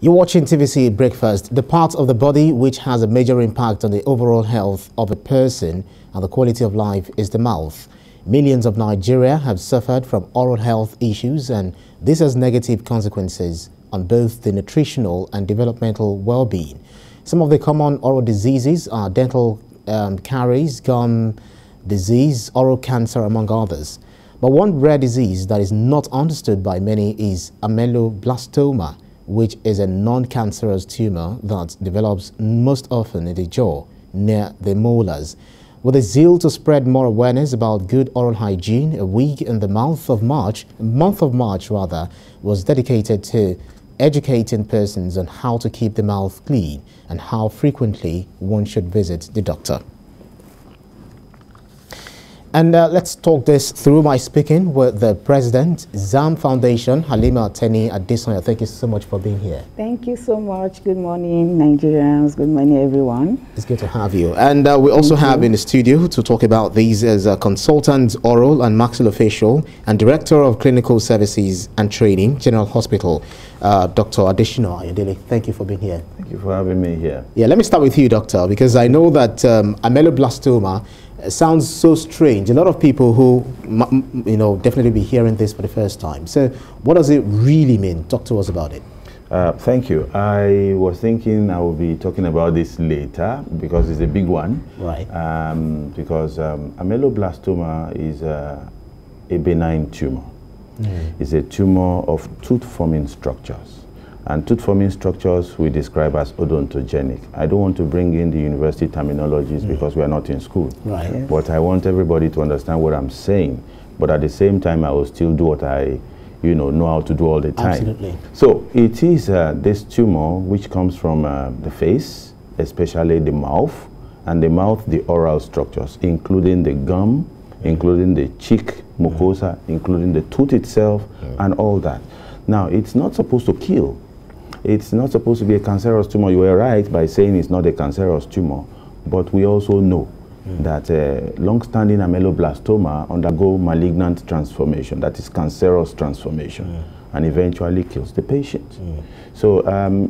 You're watching TVC Breakfast. The part of the body which has a major impact on the overall health of a person and the quality of life is the mouth. Millions of Nigeria have suffered from oral health issues, and this has negative consequences on both the nutritional and developmental well-being. Some of the common oral diseases are dental caries, gum disease, oral cancer, among others. But one rare disease that is not understood by many is Ameloblastoma, which is a non-cancerous tumor that develops most often in the jaw, near the molars. With a zeal to spread more awareness about good oral hygiene, a week in the month of March was dedicated to educating persons on how to keep the mouth clean and how frequently one should visit the doctor. And let's talk this through by speaking with the President, ZAM Foundation, Halima Teni Adesonya. Thank you so much for being here. Thank you so much. Good morning, Nigerians. Good morning, everyone. It's good to have you. And we also have in the studio to talk about these as a consultant, oral and maxillofacial, and Director of Clinical Services and Training, General Hospital, Dr. Adeshino Ayodele. Thank you for being here. Thank you for having me here. Yeah, let me start with you, Doctor, because I know that ameloblastoma sounds so strange. A lot of people who, definitely be hearing this for the first time. So what does it really mean? Talk to us about it. Thank you. I was thinking I will be talking about this later because it's a big one. Right. Because ameloblastoma is a benign tumor. It's a tumor of tooth-forming structures. And tooth-forming structures we describe as odontogenic. I don't want to bring in the university terminologies because we are not in school. Right. Yes. But I want everybody to understand what I'm saying. But at the same time, I will still do what I know how to do all the time. Absolutely. So it is this tumor which comes from the face, especially the mouth, and the mouth, the oral structures, including the gum, including the cheek mucosa, including the tooth itself, and all that. Now, it's not supposed to kill. It's not supposed to be a cancerous tumor. You were right by saying it's not a cancerous tumor, but we also know that long-standing ameloblastoma undergo malignant transformation, that is cancerous transformation, and eventually kills the patient. So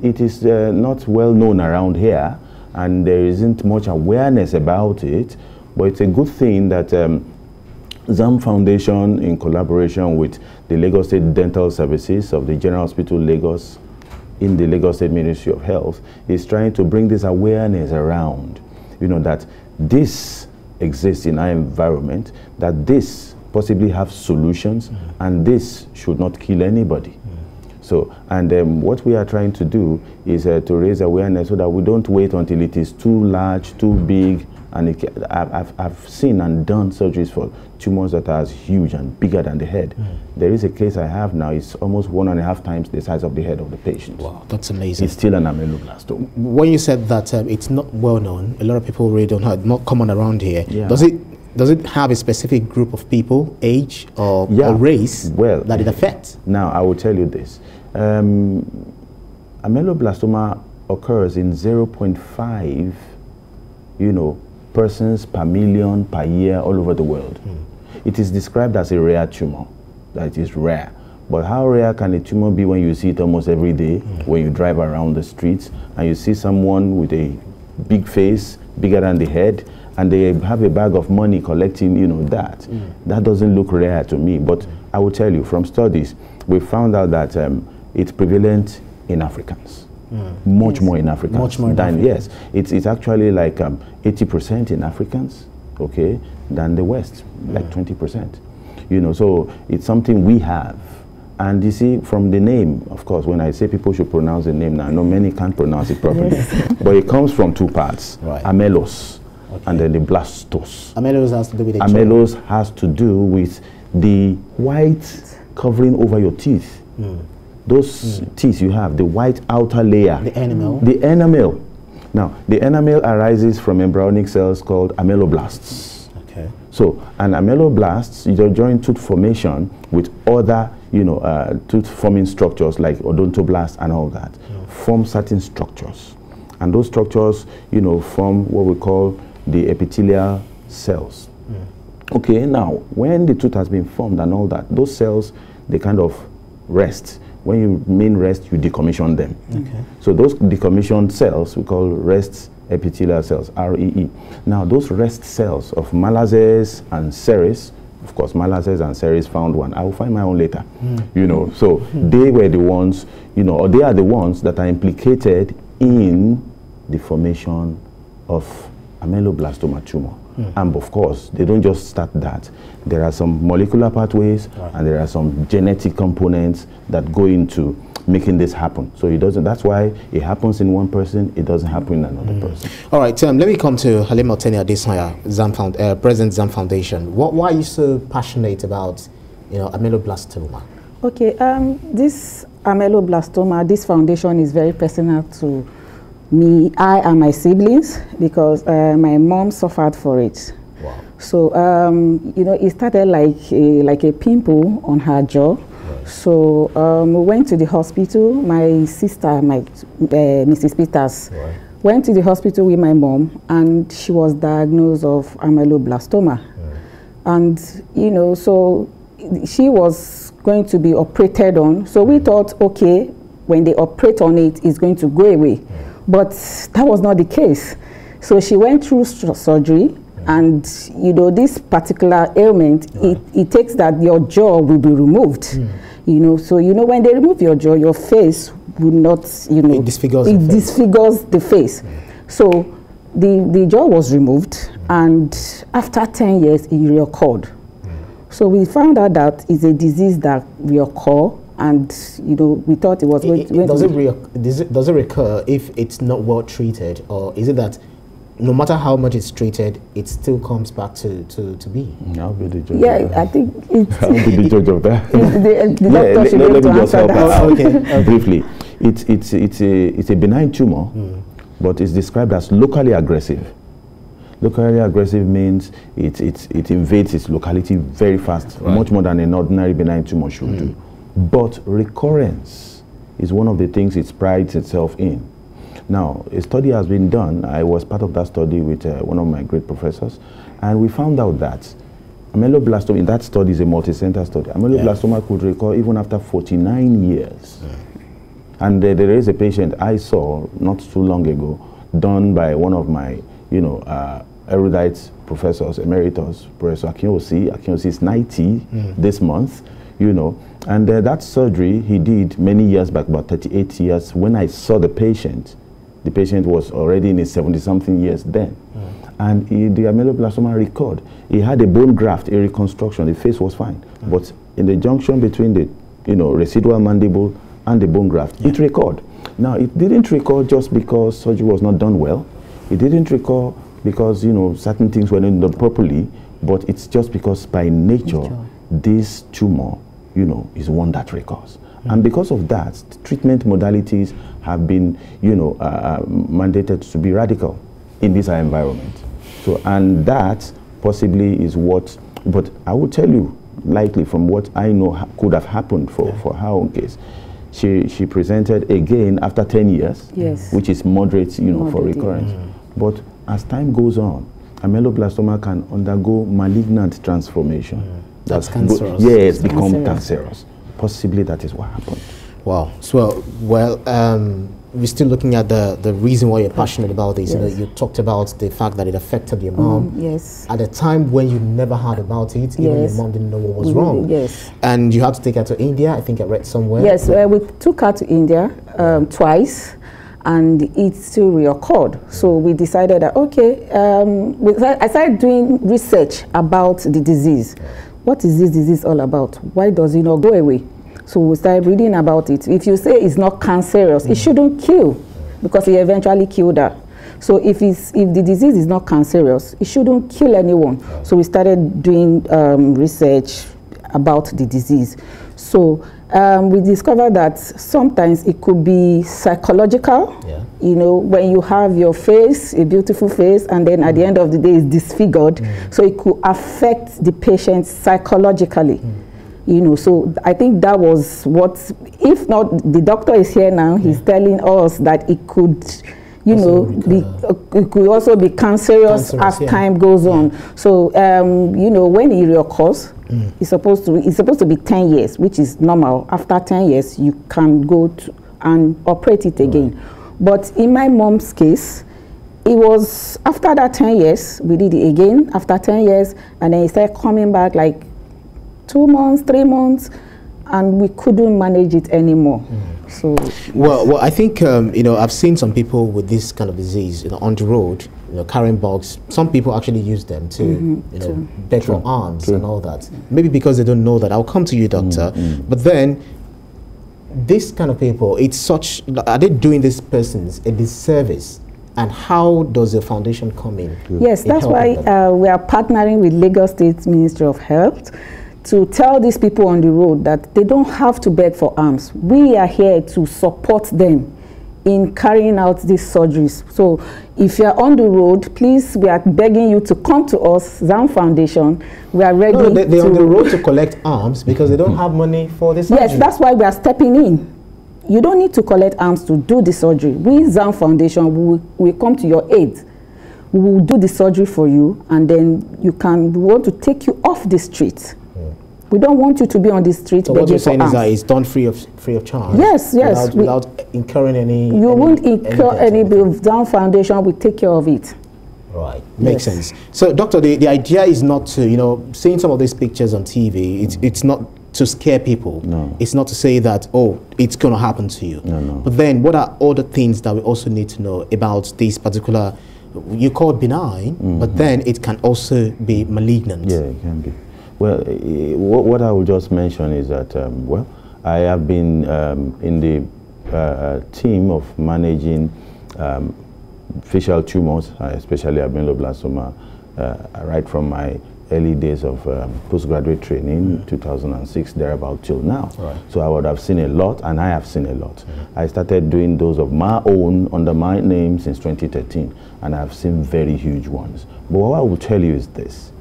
it is not well known around here, and there isn't much awareness about it, but it's a good thing that ZAM Foundation, in collaboration with the Lagos State Dental Services of the General Hospital Lagos in the Lagos State Ministry of Health, is trying to bring this awareness around, that this exists in our environment, that this possibly have solutions, and this should not kill anybody. So, and what we are trying to do is to raise awareness so that we don't wait until it is too large, too big. And I've seen and done surgeries for tumors that are as huge and bigger than the head. There is a case I have now, it's almost 1.5 times the size of the head of the patient. Wow, that's amazing. It's still an ameloblastoma. When you said that it's not well known, a lot of people really don't know, it's not common around here. Yeah. Does it have a specific group of people, age or race that it affects? Now, I will tell you this. Ameloblastoma occurs in 0.5, persons per million per year all over the world. It is described as a rare tumor, that it is rare. But how rare can a tumor be when you see it almost every day, when you drive around the streets and you see someone with a big face, bigger than the head, and they have a bag of money collecting, that. That doesn't look rare to me. But I will tell you, from studies, we found out that it's prevalent in Africans. Much more in Africans. Much more than, yes, it's actually like 80% in Africans, okay, than the West, like 20%. So it's something we have. And you see, from the name, of course, when I say people should pronounce the name now, I know many can't pronounce it properly, but it comes from two parts, amelos, and then the blastos. Amelos has to do with the amelos has to do with the white covering over your teeth. Those teeth you have, the white outer layer. The enamel. The enamel. Now, the enamel arises from embryonic cells called ameloblasts. Okay. So, an ameloblasts, you join tooth formation with other, tooth-forming structures like odontoblasts and all that, form certain structures. And those structures, form what we call the epithelial cells. Okay, now, when the tooth has been formed and all that, those cells, they kind of rest When you mean rest, you decommission them. Okay. So those decommissioned cells we call rest epithelial cells, REE. Now those rest cells of Malassez and Caries, of course Malassez and Caries found one. I will find my own later. You know, so they were the ones, you know, or they are the ones that are implicated in the formation of ameloblastoma tumor. And of course, they don't just start that. There are some molecular pathways, and there are some genetic components that go into making this happen. So it doesn't, that's why it happens in one person, it doesn't happen in another person. All right, let me come to Halim Oteni Adesanya, President ZAM Foundation. Why are you so passionate about, you know, ameloblastoma? Okay, this ameloblastoma, this foundation is very personal to me, I and my siblings, because my mom suffered for it. Wow. So, you know, it started like a pimple on her jaw. Right. So we went to the hospital. My sister, Mrs. Peters, Right. went to the hospital with my mom, and she was diagnosed of ameloblastoma. And, you know, so she was going to be operated on. So we thought, okay, when they operate on it, it's going to go away. But that was not the case. So she went through surgery, and you know, this particular ailment, it takes that your jaw will be removed. You know, so you know, when they remove your jaw, your face will not, you know, it disfigures the face. So the jaw was removed, and after 10 years, it reoccurred. So we found out that it's a disease that reoccurs. And you know, we thought it was going to. Does it recur if it's not well treated, or is it that no matter how much it's treated, it still comes back to be? I'll be the judge. Yeah, I think it's. I'll be the judge of that. The doctor should be able to answer that. Okay. Briefly, it's a benign tumor, but it's described as locally aggressive. Locally aggressive means it invades its locality very fast, much more than an ordinary benign tumor should do. But recurrence is one of the things it prides itself in. Now, a study has been done. I was part of that study with one of my great professors, and we found out that ameloblastoma, in that study is a multi-center study, ameloblastoma could recur even after 49 years. And there is a patient I saw not too long ago, done by one of my, you know, erudite professors, emeritus, Professor Akinyosi. Akinyosi is 90 this month, you know. And that surgery he did many years back, about 38 years. When I saw the patient was already in his 70-something years then. And the ameloblastoma recurred. He had a bone graft, a reconstruction. The face was fine. But in the junction between the, you know, residual mandible and the bone graft, it recurred. Now, it didn't recur just because surgery was not done well. It didn't recur because, you know, certain things were not done properly. But it's just because by nature, this tumor, you know, is one that recurs. And because of that, treatment modalities have been, you know, mandated to be radical in this environment. So, and that possibly is what, but I will tell you, likely from what I know could have happened for her own case. She presented again after 10 years, which is moderate, you know, for recurrence. But as time goes on, ameloblastoma can undergo malignant transformation. That's cancerous. Yes, become cancerous. Possibly that is what happened. Wow. So, well, we're still looking at the reason why you're passionate about this. You know, you talked about the fact that it affected your mom. Yes. At a time when you never heard about it, even your mom didn't know what was wrong. Yes. And you had to take her to India. I think I read somewhere. Yes, we took her to India twice, and it still reoccurred. So we decided that, okay, I started doing research about the disease. What is this disease all about? Why does it not go away? So we started reading about it. If you say it's not cancerous, it shouldn't kill, because it eventually killed her. So if the disease is not cancerous, it shouldn't kill anyone. So we started doing research about the disease. So we discovered that sometimes it could be psychological. You know, when you have your face, a beautiful face, and then at the end of the day it's disfigured, so it could affect the patient psychologically. You know, so I think that was what, if not, the doctor is here now, he's telling us that it could, you know, it could also be cancerous as time goes on. So, you know, when it reoccurs, It's supposed to be 10 years, which is normal. After 10 years, you can go to and operate it again. But in my mom's case, it was after that 10 years, we did it again, after 10 years, and then it started coming back like 2 months, 3 months, and we couldn't manage it anymore. So, well, I think, you know, I've seen some people with this kind of disease, you know, on the road, you know, carrying bags. Some people actually use them to, you know, beg for alms and all that. Maybe because they don't know that. I'll come to you, doctor. But then, this kind of people, it's such, are they doing these persons a disservice? And how does the foundation come in? Yes, that's why we are partnering with Lagos State Ministry of Health to tell these people on the road that they don't have to beg for alms. We are here to support them in carrying out these surgeries. So if you're on the road, please, we are begging you to come to us, ZAM Foundation. We are ready. No, they're on the road to collect alms because they don't have money for this surgery. Yes, that's why we are stepping in. You don't need to collect alms to do the surgery. We, ZAM Foundation, we come to your aid. We will do the surgery for you, and then we want to take you off the street. We don't want you to be on the street. So what you're saying is that it's done free of charge? Yes, yes. Without incurring any... You won't incur any bill. ZAM Foundation will take care of it. Right, makes sense. So, doctor, the idea is not to, you know, seeing some of these pictures on TV, it's not to scare people. No. It's not to say that, oh, it's going to happen to you. No, no. But then, what are other things that we also need to know about this particular, you call it benign, but then it can also be malignant? Yeah, it can be. Well, what I will just mention is that, well, I have been in the team of managing facial tumors, especially Ameloblastoma, right from my early days of postgraduate training, 2006, thereabout till now. Right. So I would have seen a lot, and I have seen a lot. I started doing those of my own under my name since 2013, and I've seen very huge ones. But what I will tell you is this.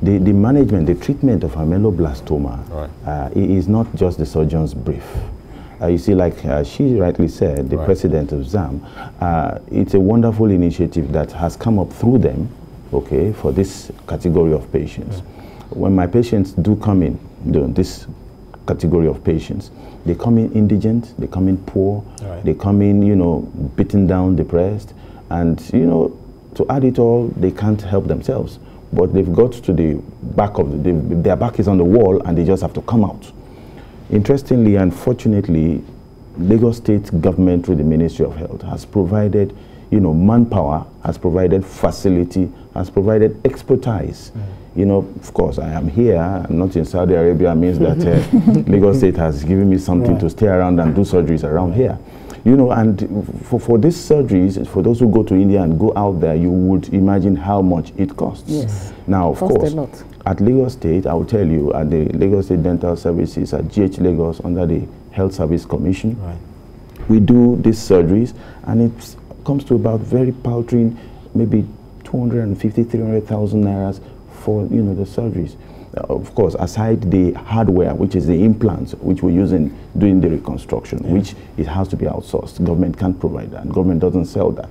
The management, the treatment of ameloblastoma is not just the surgeon's brief. You see, like she rightly said, the president of ZAM, it's a wonderful initiative that has come up through them, okay, for this category of patients. When my patients do come in, this category of patients, they come in indigent, they come in poor, they come in, you know, beaten down, depressed, and, you know, to add it all, they can't help themselves. But they've got to the back of their back is on the wall, and they just have to come out. Interestingly and fortunately, Lagos State government through the Ministry of Health has provided, you know, manpower, has provided facility, has provided expertise. You know, of course, I am here. I'm not in Saudi Arabia. Means that Lagos State has given me something to stay around and do surgeries around here. You know, and for these surgeries, for those who go to India and go out there, you would imagine how much it costs. Yes. Now, of course, at Lagos State, I will tell you, at the Lagos State Dental Services, at GH Lagos, under the Health Service Commission, we do these surgeries, and it comes to about very paltry, maybe 250, 300,000 naira for, you know, the surgeries. Of course, aside the hardware, which is the implants, which we use in doing the reconstruction, which it has to be outsourced. Government can't provide that, and government doesn't sell that.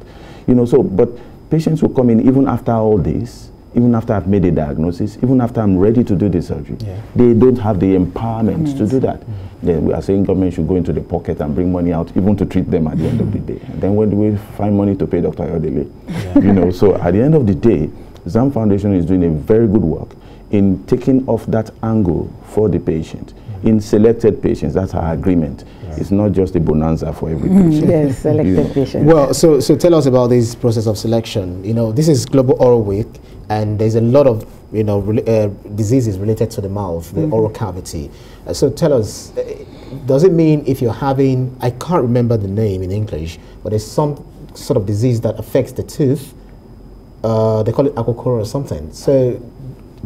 You know, so, but patients will come in even after all this, even after I've made a diagnosis, even after I'm ready to do the surgery. They don't have the empowerment to do that. Then we are saying government should go into the pocket and bring money out, even to treat them at the end of the day. And then when do we find money to pay Dr. Ayodele? You know, so at the end of the day, ZAM Foundation is doing a very good work in taking off that angle for the patient. In selected patients, that's our agreement. It's not just a bonanza for every patient. Yes, selected patients. Well, so tell us about this process of selection. You know, this is Global Oral Week, and there's a lot of, you know, diseases related to the mouth, the oral cavity. So tell us, does it mean if you're having, I can't remember the name in English, but there's some sort of disease that affects the tooth, they call it acocora or something. So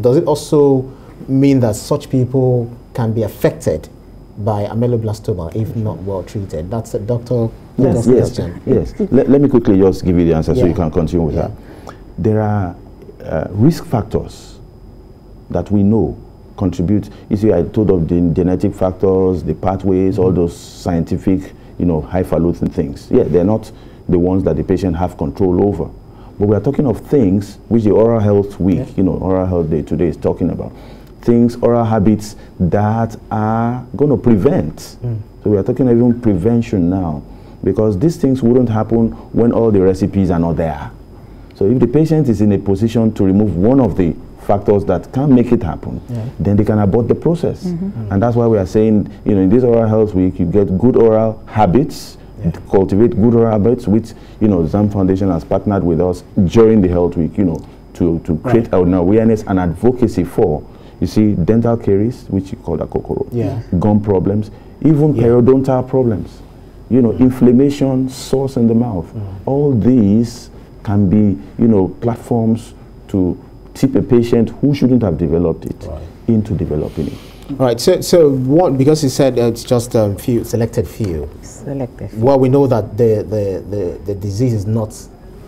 does it also mean that such people can be affected by ameloblastoma if not well treated? That's a doctor's question. Yes. Let me quickly just give you the answer so you can continue with that. There are risk factors that we know contribute. You see, I told of the genetic factors, the pathways, all those scientific, you know, highfalutin things. Yeah, they're not the ones that the patient have control over. But we are talking of things which the Oral Health Week, you know, Oral Health Day today is talking about. things, oral habits that are going to prevent. So we are talking even prevention now, because these things wouldn't happen when all the recipes are not there. So if the patient is in a position to remove one of the factors that can make it happen, then they can abort the process. And that's why we are saying, you know, in this Oral Health Week, you get good oral habits, cultivate good oral habits, which, you know, ZAM Foundation has partnered with us during the Health Week, you know, to create an awareness and advocacy for, you see, dental caries, which you call the kokoro, gum problems, even periodontal problems, you know, inflammation, sores in the mouth. All these can be, you know, platforms to tip a patient who shouldn't have developed it into developing it. Right. So what? Because you said it's just few selected few. Well, we know that the disease is not,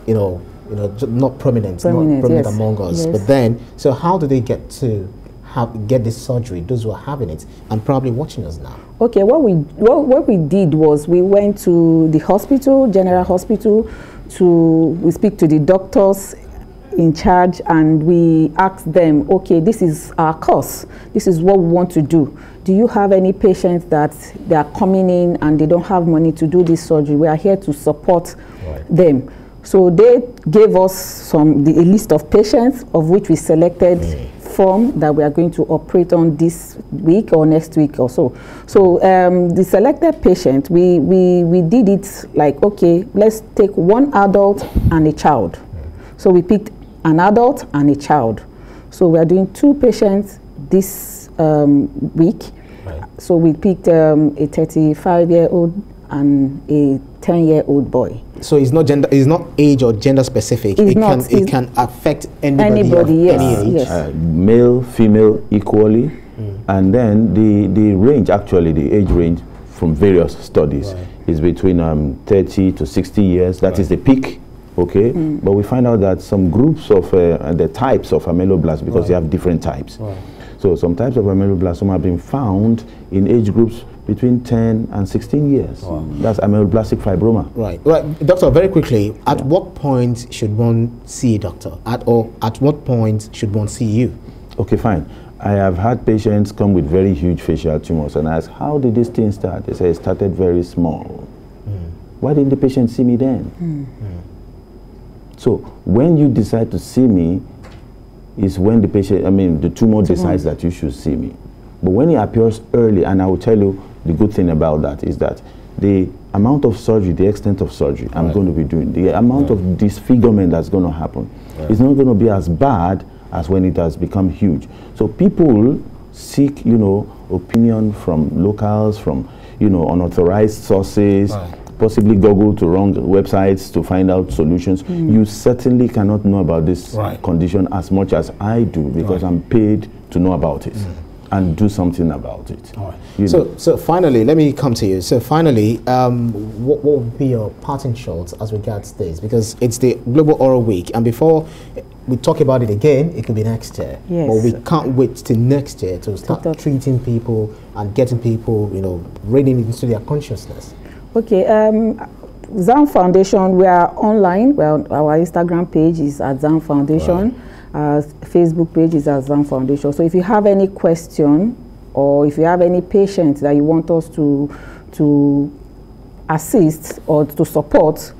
not prominent among us. But then, so how do they get to get this surgery? Those who are having it and probably watching us now. Okay. What we did was we went to the hospital, General Hospital, we speak to the doctors in charge, and we asked them, okay, this is our course, this is what we want to do. Do you have any patients that they are coming in and they don't have money to do this surgery? We are here to support them. So they gave us a list of patients, of which we selected from that we are going to operate on this week or next week or so. So the selected patient, we did it like, okay, let's take one adult and a child. So we picked an adult and a child. So we are doing 2 patients this week. So we picked a 35-year-old and a 10-year-old boy. So it's not gender, it's not age or gender specific. It can affect anybody yes. Male, female equally, and then the range, actually the age range from various studies is between 30 to 60 years. That is the peak. Okay, but we find out that some groups of the types of ameloblast, because you have different types. So some types of ameloblastoma have been found in age groups between 10 and 16 years. That's ameloblastic fibroma. Right, doctor, very quickly, at what point should one see a doctor? At what point should one see you? Okay, fine. I have had patients come with very huge facial tumors and ask, how did this thing start? They say it started very small. Why didn't the patient see me then? So when you decide to see me is when the patient, the tumor decides that you should see me. But when it appears early, and I will tell you the good thing about that is that the amount of surgery, the extent of surgery I'm going to be doing, the amount of disfigurement that's going to happen is not going to be as bad as when it has become huge. So people seek, opinion from locals, from, unauthorized sources, possibly Google to wrong websites to find out solutions. You certainly cannot know about this condition as much as I do, because I'm paid to know about it and do something about it. So finally, let me come to you. So finally, what would be your parting shots as regards this? Because it's the Global Oral Week, and before we talk about it again, it could be next year. But we can't wait till next year to start treating people and getting people, reading into their consciousness. Okay, ZAM Foundation, we are online. Well, our Instagram page is at ZAM Foundation. Our Facebook page is at ZAM Foundation. So if you have any question, or if you have any patient that you want us to assist or to support,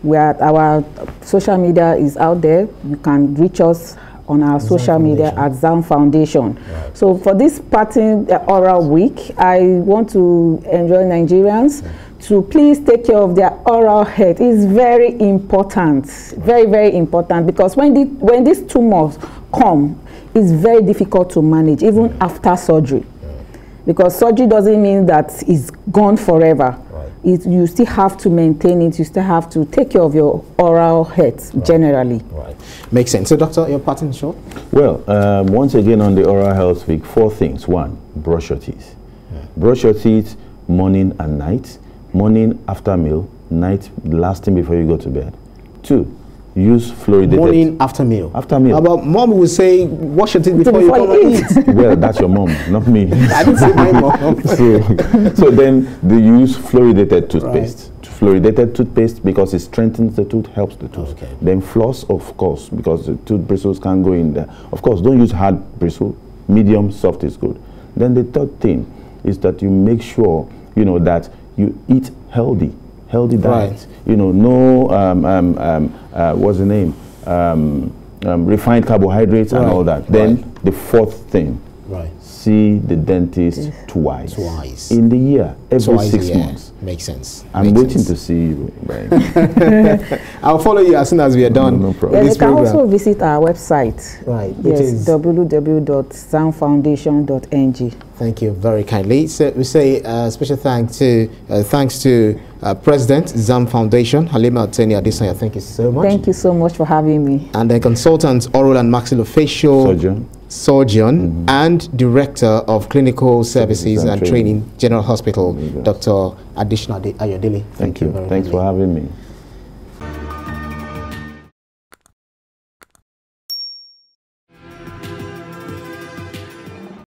our social media is out there. You can reach us on our social media at ZAM Foundation. So for this parting oral week, I want to enjoy Nigerians to please take care of their oral health. It's very important, very, very important, because when these tumors come, it's very difficult to manage, even after surgery. Because surgery doesn't mean that it's gone forever. You still have to maintain it, you still have to take care of your oral health generally. Makes sense. So doctor, your parting shot? Well, once again on the Oral Health Week, 4 things. 1, brush your teeth. Brush your teeth morning and night. Morning after meal, night last thing before you go to bed. 2, use fluoridated. Morning after meal. After meal. But mom will say, wash your teeth before you come and eat. Well, that's your mom, not me. I didn't say my mom. so then they use fluoridated toothpaste. Fluoridated toothpaste because it strengthens the tooth, helps the tooth. Then floss, of course, because the tooth bristles can't go in there. Of course, don't use hard bristle. medium, soft is good. Then the third thing is that you make sure, that you eat healthy diet. Right. No, what's the name? Refined carbohydrates and all that. Then the fourth thing, see the dentist twice in the year, every 6 months. Makes sense. I'm waiting to see you, Brian. I'll follow you as soon as we are done. No problem. You can also visit our website. Right. Yes, www.zamfoundation.ng. Thank you very kindly. So we say special thanks to President ZAM Foundation, Halima Teni Adesanya. Thank you so much. Thank you so much for having me. And then consultant, oral and maxillofacial surgeon and director of clinical services and training, General Hospital, Dr. Adishna Ayodele. Thank you. Thanks for having me.